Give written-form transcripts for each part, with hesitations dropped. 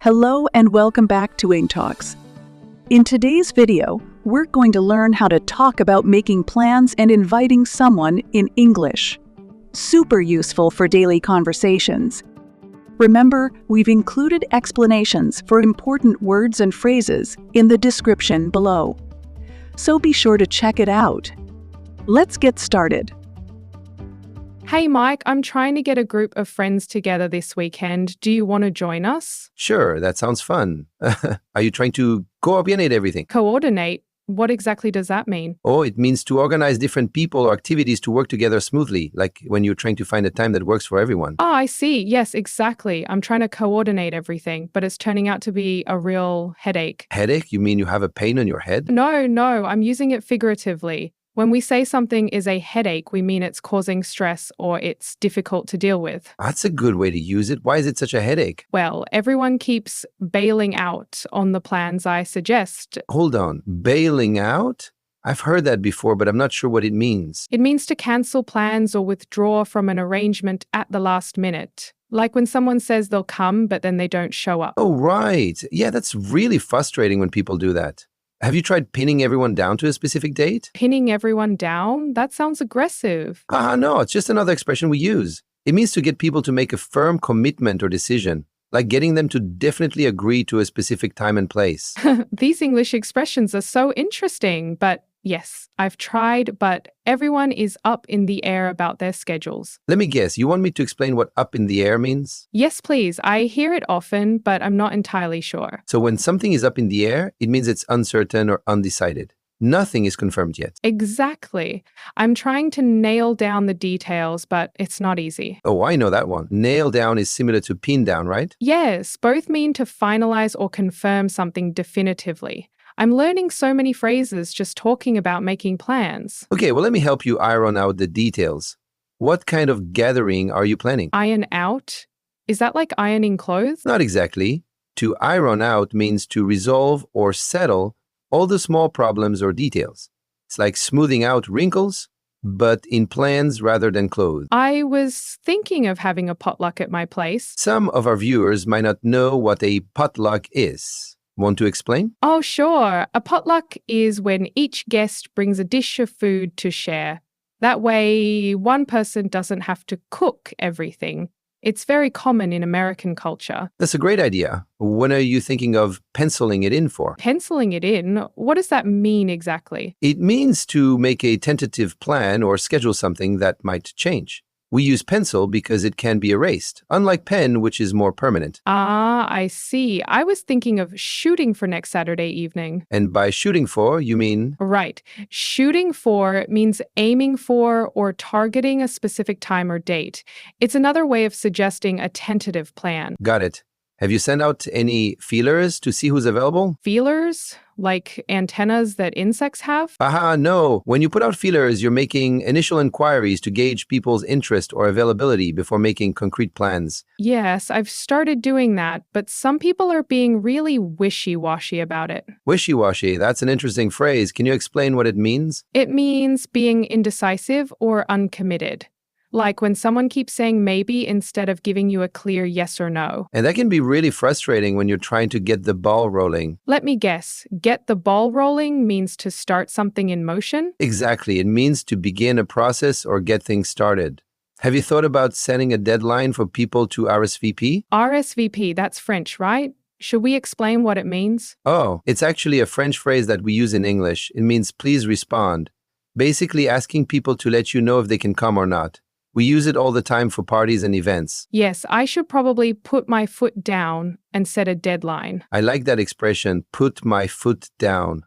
Hello and welcome back to EngTalks. In today's video, we're going to learn how to talk about making plans and inviting someone in English. Super useful for daily conversations. Remember, we've included explanations for important words and phrases in the description below. So be sure to check it out. Let's get started. Hey Mike, I'm trying to get a group of friends together this weekend. Do you want to join us? Sure, that sounds fun. Are you trying to coordinate everything? Coordinate? What exactly does that mean? Oh, it means to organize different people or activities to work together smoothly, like when you're trying to find a time that works for everyone. Oh, I see. Yes, exactly. I'm trying to coordinate everything, but it's turning out to be a real headache. Headache? You mean you have a pain on your head? No, I'm using it figuratively. When we say something is a headache, we mean it's causing stress or it's difficult to deal with. That's a good way to use it. Why is it such a headache? Well, everyone keeps bailing out on the plans I suggest. Hold on. Bailing out? I've heard that before, but I'm not sure what it means. It means to cancel plans or withdraw from an arrangement at the last minute. Like when someone says they'll come, but then they don't show up. Oh, right. Yeah, that's really frustrating when people do that. Have you tried pinning everyone down to a specific date? Pinning everyone down? That sounds aggressive. No, it's just another expression we use. It means to get people to make a firm commitment or decision, like getting them to definitely agree to a specific time and place. These English expressions are so interesting, but yes, I've tried, but everyone is up in the air about their schedules. Let me guess, you want me to explain what up in the air means? Yes, please. I hear it often, but I'm not entirely sure. So when something is up in the air, it means it's uncertain or undecided. Nothing is confirmed yet. Exactly. I'm trying to nail down the details, but it's not easy. Oh, I know that one. Nail down is similar to pin down, right? Yes, both mean to finalize or confirm something definitively. I'm learning so many phrases just talking about making plans. Okay, well, let me help you iron out the details. What kind of gathering are you planning? Iron out? Is that like ironing clothes? Not exactly. To iron out means to resolve or settle all the small problems or details. It's like smoothing out wrinkles, but in plans rather than clothes. I was thinking of having a potluck at my place. Some of our viewers might not know what a potluck is. Want to explain? Oh, sure. A potluck is when each guest brings a dish of food to share. That way, one person doesn't have to cook everything. It's very common in American culture. That's a great idea. When are you thinking of penciling it in for? Penciling it in? What does that mean exactly? It means to make a tentative plan or schedule something that might change. We use pencil because it can be erased, unlike pen, which is more permanent. Ah, I see. I was thinking of shooting for next Saturday evening. And by shooting for, you mean? Right. Shooting for means aiming for or targeting a specific time or date. It's another way of suggesting a tentative plan. Got it. Have you sent out any feelers to see who's available? Feelers? Like antennas that insects have? No. When you put out feelers, you're making initial inquiries to gauge people's interest or availability before making concrete plans. Yes, I've started doing that, but some people are being really wishy-washy about it. Wishy-washy, that's an interesting phrase. Can you explain what it means? It means being indecisive or uncommitted. Like when someone keeps saying maybe instead of giving you a clear yes or no. And that can be really frustrating when you're trying to get the ball rolling. Let me guess. Get the ball rolling means to start something in motion? Exactly. It means to begin a process or get things started. Have you thought about setting a deadline for people to RSVP? RSVP, that's French, right? Should we explain what it means? Oh, it's actually a French phrase that we use in English. It means please respond. Basically asking people to let you know if they can come or not. We use it all the time for parties and events. Yes, I should probably put my foot down and set a deadline. I like that expression, put my foot down.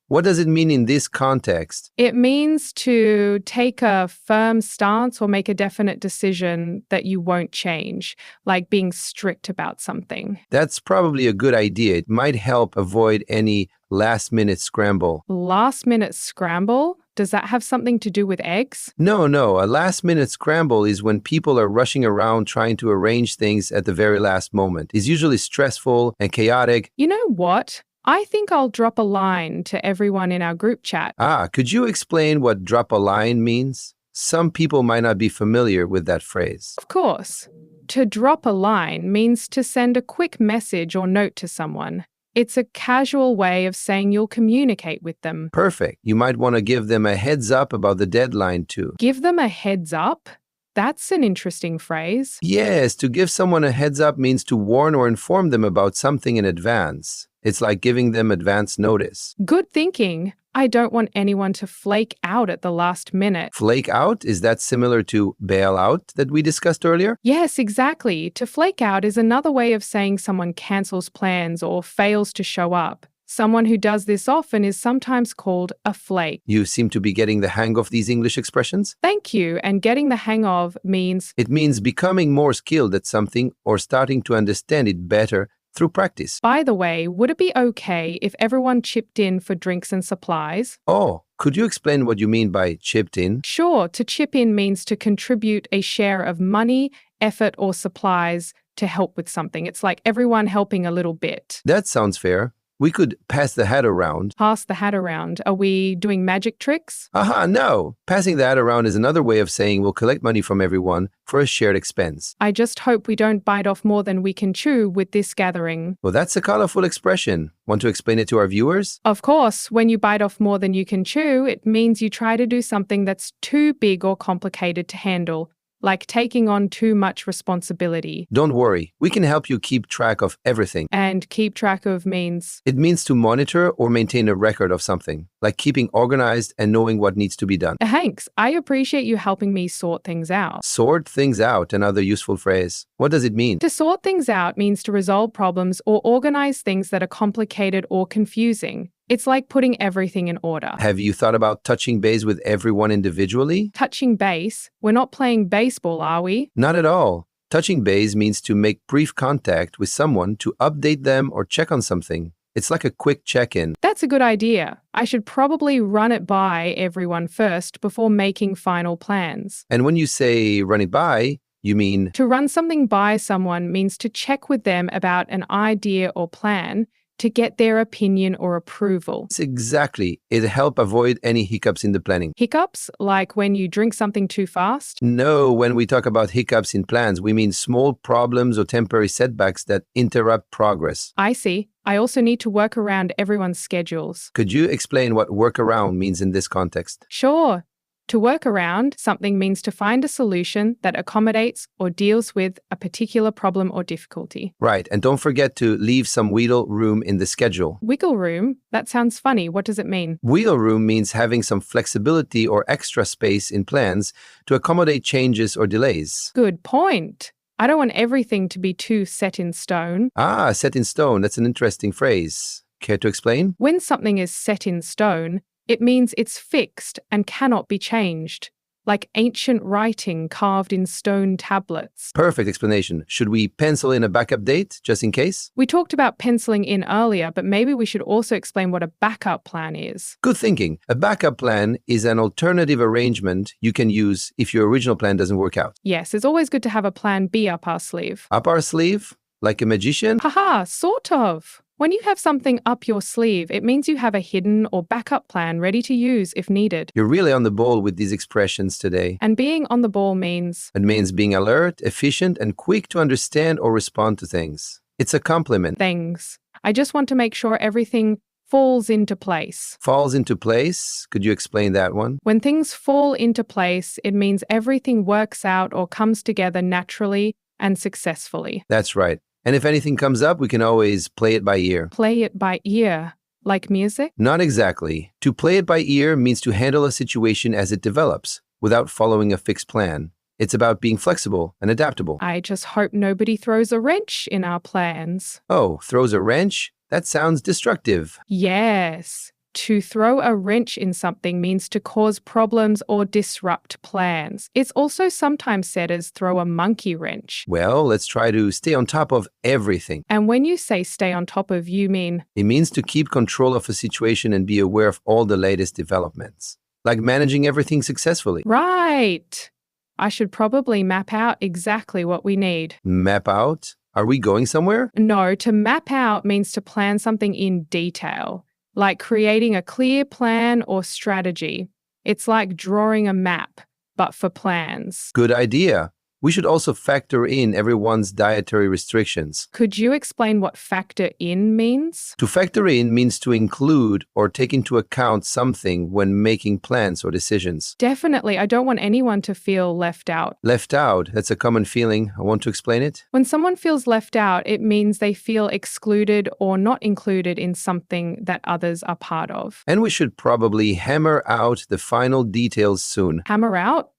What does it mean in this context? It means to take a firm stance or make a definite decision that you won't change, like being strict about something. That's probably a good idea. It might help avoid any last-minute scramble. Last-minute scramble? Does that have something to do with eggs? No. A last-minute scramble is when people are rushing around trying to arrange things at the very last moment. It's usually stressful and chaotic. You know what? I think I'll drop a line to everyone in our group chat. Could you explain what drop a line means? Some people might not be familiar with that phrase. Of course. To drop a line means to send a quick message or note to someone. It's a casual way of saying you'll communicate with them. Perfect. You might want to give them a heads up about the deadline too. Give them a heads up? That's an interesting phrase. Yes, to give someone a heads up means to warn or inform them about something in advance. It's like giving them advance notice. Good thinking. I don't want anyone to flake out at the last minute. Flake out? Is that similar to bail out that we discussed earlier? Yes, exactly. To flake out is another way of saying someone cancels plans or fails to show up. Someone who does this often is sometimes called a flake. You seem to be getting the hang of these English expressions. Thank you. And getting the hang of means It means becoming more skilled at something or starting to understand it better through practice. By the way, would it be okay if everyone chipped in for drinks and supplies? Oh, could you explain what you mean by chipped in? Sure, to chip in means to contribute a share of money, effort, or supplies to help with something. It's like everyone helping a little bit. That sounds fair. We could pass the hat around. Pass the hat around. Are we doing magic tricks? Aha, no. Passing the hat around is another way of saying we'll collect money from everyone for a shared expense. I just hope we don't bite off more than we can chew with this gathering. Well, that's a colorful expression. Want to explain it to our viewers? Of course, when you bite off more than you can chew, it means you try to do something that's too big or complicated to handle, like taking on too much responsibility. Don't worry. We can help you keep track of everything. And keep track of means It means to monitor or maintain a record of something, like keeping organized and knowing what needs to be done. Thanks. I appreciate you helping me sort things out. Sort things out, another useful phrase. What does it mean? To sort things out means to resolve problems or organize things that are complicated or confusing. It's like putting everything in order. Have you thought about touching base with everyone individually? Touching base? We're not playing baseball, are we? Not at all. Touching base means to make brief contact with someone to update them or check on something. It's like a quick check-in. That's a good idea. I should probably run it by everyone first before making final plans. And when you say run it by, you mean To run something by someone means to check with them about an idea or plan to get their opinion or approval. it's exactly. It'll help avoid any hiccups in the planning. Hiccups, like when you drink something too fast? No, when we talk about hiccups in plans, we mean small problems or temporary setbacks that interrupt progress. I see. I also need to work around everyone's schedules. Could you explain what work around means in this context? Sure. To work around something means to find a solution that accommodates or deals with a particular problem or difficulty. Right, and don't forget to leave some wiggle room in the schedule. Wiggle room? That sounds funny. What does it mean? Wiggle room means having some flexibility or extra space in plans to accommodate changes or delays. Good point. I don't want everything to be too set in stone. Ah, set in stone. That's an interesting phrase. Care to explain? When something is set in stone, it means it's fixed and cannot be changed, like ancient writing carved in stone tablets. Perfect explanation. Should we pencil in a backup date just in case? We talked about penciling in earlier, but maybe we should also explain what a backup plan is. Good thinking. A backup plan is an alternative arrangement you can use if your original plan doesn't work out. Yes, it's always good to have a plan B up our sleeve. Up our sleeve? Like a magician? Haha, sort of. When you have something up your sleeve, it means you have a hidden or backup plan ready to use if needed. You're really on the ball with these expressions today. And being on the ball means It means being alert, efficient, and quick to understand or respond to things. It's a compliment. things. I just want to make sure everything falls into place. Falls into place. Could you explain that one? When things fall into place, it means everything works out or comes together naturally and successfully. That's right. And if anything comes up, we can always play it by ear. Play it by ear, like music? Not exactly. To play it by ear means to handle a situation as it develops, without following a fixed plan. It's about being flexible and adaptable. I just hope nobody throws a wrench in our plans. Oh, throws a wrench? That sounds destructive. Yes. To throw a wrench in something means to cause problems or disrupt plans. It's also sometimes said as throw a monkey wrench. Well, let's try to stay on top of everything. And when you say stay on top of, you mean It means to keep control of a situation and be aware of all the latest developments, like managing everything successfully. right. I should probably map out exactly what we need. Map out? Are we going somewhere? No, to map out means to plan something in detail, like creating a clear plan or strategy. It's like drawing a map, but for plans. Good idea. We should also factor in everyone's dietary restrictions. Could you explain what factor in means? To factor in means to include or take into account something when making plans or decisions. Definitely, I don't want anyone to feel left out. Left out, that's a common feeling. I want to explain it. When someone feels left out, it means they feel excluded or not included in something that others are part of. And we should probably hammer out the final details soon. Hammer out?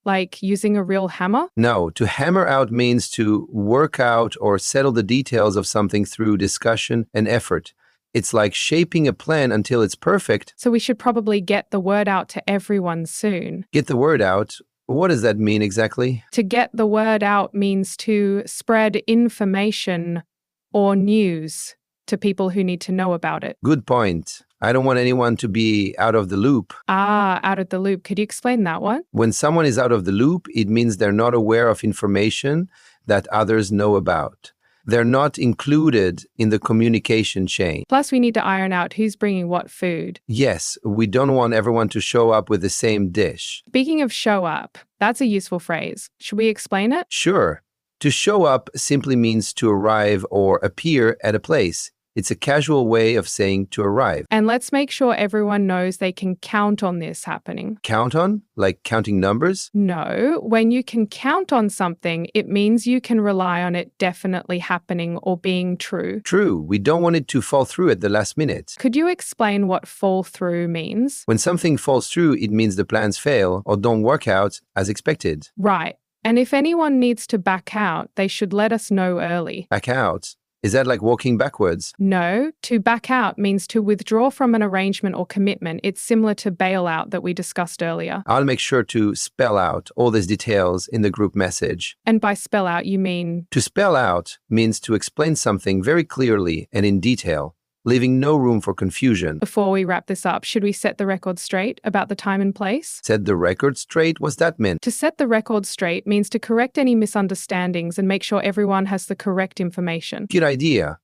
Like using a real hammer? No, to hammer out means to work out or settle the details of something through discussion and effort. It's like shaping a plan until it's perfect. So we should probably get the word out to everyone soon. Get the word out. What does that mean exactly? To get the word out means to spread information or news to people who need to know about it. Good point. I don't want anyone to be out of the loop. Out of the loop. Could you explain that one? When someone is out of the loop, it means they're not aware of information that others know about. They're not included in the communication chain. Plus, we need to iron out who's bringing what food. Yes, we don't want everyone to show up with the same dish. Speaking of show up, that's a useful phrase. Should we explain it? Sure. To show up simply means to arrive or appear at a place. It's a casual way of saying to arrive. And let's make sure everyone knows they can count on this happening. Count on? Like counting numbers? No, when you can count on something, it means you can rely on it definitely happening or being true. True. We don't want it to fall through at the last minute. Could you explain what fall through means? When something falls through, it means the plans fail or don't work out as expected. Right. And if anyone needs to back out, they should let us know early. Back out? Is that like walking backwards? No, to back out means to withdraw from an arrangement or commitment. It's similar to bailout that we discussed earlier. I'll make sure to spell out all these details in the group message. And by spell out, you mean? To spell out means to explain something very clearly and in detail, leaving no room for confusion. Before we wrap this up, should we set the record straight about the time and place? Set the record straight? What's that mean? To set the record straight means to correct any misunderstandings and make sure everyone has the correct information. Good idea.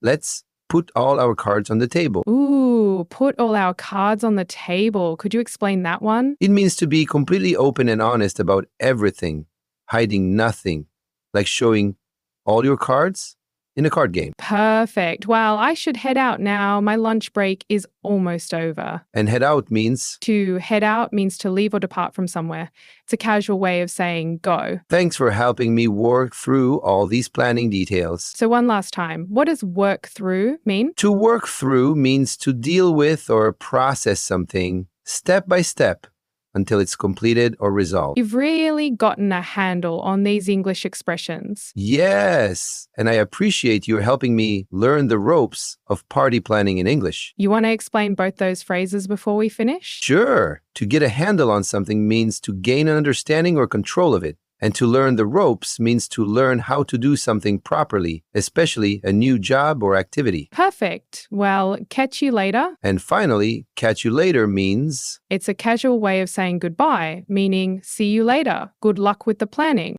Let's put all our cards on the table. Ooh, put all our cards on the table. Could you explain that one? It means to be completely open and honest about everything, hiding nothing, like showing all your cards in a card game. Perfect. Well, I should head out now. My lunch break is almost over. And head out means? To head out means to leave or depart from somewhere. It's a casual way of saying go. Thanks for helping me work through all these planning details. So one last time, what does work through mean? To work through means to deal with or process something step by step until it's completed or resolved. You've really gotten a handle on these English expressions. Yes, and I appreciate you helping me learn the ropes of party planning in English. You want to explain both those phrases before we finish? Sure. To get a handle on something means to gain an understanding or control of it. And to learn the ropes means to learn how to do something properly, especially a new job or activity. Perfect. Well, catch you later. And finally, catch you later means... It's a casual way of saying goodbye, meaning see you later. Good luck with the planning.